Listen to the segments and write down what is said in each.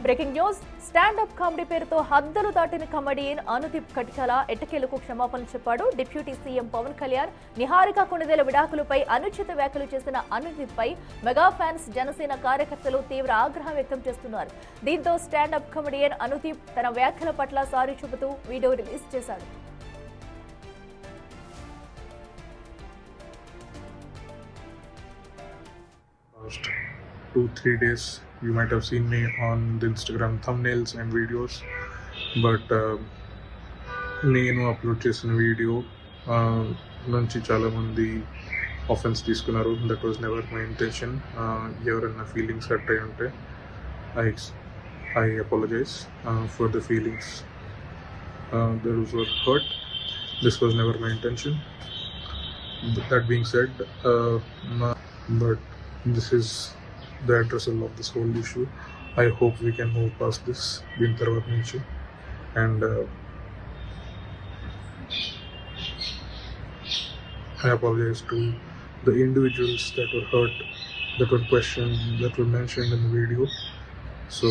Breaking news stand up comedy పేరుతో హద్దులు దాటిన కమెడియన్ అనుదీప్ కటికల ఎట్టకేలకు క్షమాపణలు చెప్పాడు. డిప్యూటీ సీఎం పవన్ కళ్యాణ్, నిహారిక కొణిదెల విడాకులపై అనుచిత వ్యాఖ్యలు చేసిన అనుదీప్ పై మెగా ఫ్యాన్స్, జనసేన కార్యకర్తలు తీవ్ర ఆగ్రహం వ్యక్తం చేస్తున్నారు. దీంతో స్టాండప్ కమెడియన్ అనుదీప్ తన వ్యాఖ్యల పట్ల సారీ చెబుతూ వీడియో రిలీజ్ చేశాడు. Last 2-3 days you might have seen me on the Instagram thumbnails and videos, but నేను అప్లోడ్ చేసిన వీడియో నుంచి చాలామంది ఆఫెన్స్ తీసుకున్నారు. That was never my intention. ఎవరైనా ఫీలింగ్స్ హర్ట్ అయి ఉంటే I apologise for the feelings that was hurt. This was never my intention. That being said, but this is the addressal of this whole issue. I hope we can move past this din tarvat nunchi, and I apologize to the individuals that were hurt, that were questioned, that were mentioned in the video. So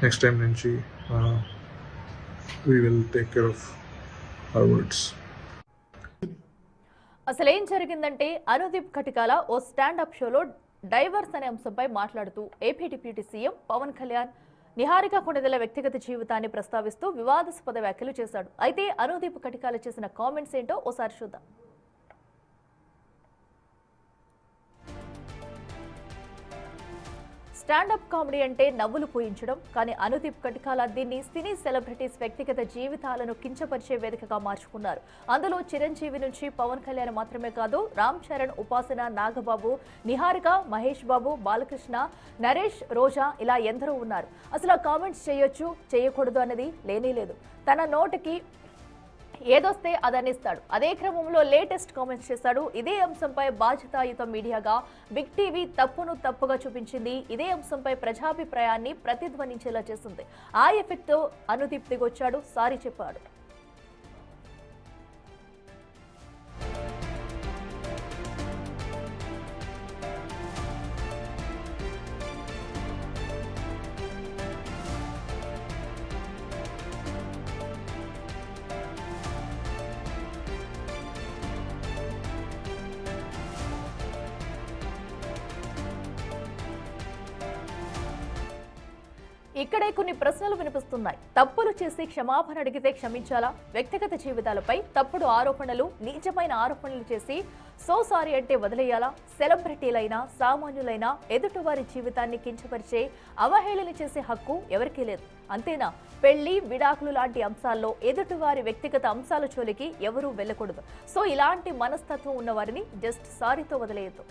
next time nunchi we will take care of our words. అసలేం జరిగిందంటే అనుదీప్ కటికాల ఓ standup షోలో divorce అనే అంశంపై మాట్లాడుతూ AP deputy CM Pawan Kalyan, Niharika Konidela వ్యక్తిగత జీవితాన్ని ప్రస్తావిస్తూ వివాదాస్పద వ్యాఖ్యలు చేశాడు. అయితే అనుదీప్ కటికాల చేసిన కామెంట్స్ ఏంటో ఓసారి చూద్దాం. స్టాండప్ కామెడీ అంటే నవ్వులు పూయించడం, కానీ అనుదీప్ కటికాల దీన్ని సినీ సెలబ్రిటీస్ వ్యక్తిగత జీవితాలను కించపరిచే వేదికగా మార్చుకున్నారు. అందులో చిరంజీవి నుంచి పవన్ కళ్యాణ్ మాత్రమే కాదు, రామ్ చరణ్, ఉపాసన, నాగబాబు, నిహారిక, మహేష్ బాబు, బాలకృష్ణ, నరేష్, రోజా ఇలా ఎందరో ఉన్నారు. అసలు కామెంట్స్ చేయొచ్చు, చేయకూడదు అనేది లేనేలేదు. తన నోటికి ఏదొస్తే అదనిస్తాడు. అదే క్రమంలో లేటెస్ట్ కామెంట్స్ చేశాడు. ఇదే అంశంపై బాధ్యతాయుత మీడియాగా బిగ్ టీవీ తప్పును తప్పుగా చూపించింది. ఇదే అంశంపై ప్రజాభిప్రాయాన్ని ప్రతిధ్వనించేలా చేసింది. ఆ ఎఫెక్ట్ తో అనుదీప్ దిగొచ్చాడు, సారీ చెప్పాడు. ఇక్కడే కొన్ని ప్రశ్నలు వినిపిస్తున్నాయి. తప్పులు చేసి క్షమాపణ అడిగితే క్షమించాలా? వ్యక్తిగత జీవితాలపై తప్పుడు ఆరోపణలు, నీచమైన ఆరోపణలు చేసి సో సారీ అంటే వదిలేయాలా? సెలబ్రిటీలైనా, సామాన్యులైనా ఎదుటివారి జీవితాన్ని కించపరిచే, అవహేళన చేసే హక్కు ఎవరికీ లేదు. అంతేనా? పెళ్లి, విడాకులు లాంటి అంశాల్లో ఎదుటివారి వ్యక్తిగత అంశాల జోలికి ఎవరూ వెళ్ళకూడదు. సో ఇలాంటి మనస్తత్వం ఉన్న వారిని జస్ట్ సారీతో వదిలేయద్దు.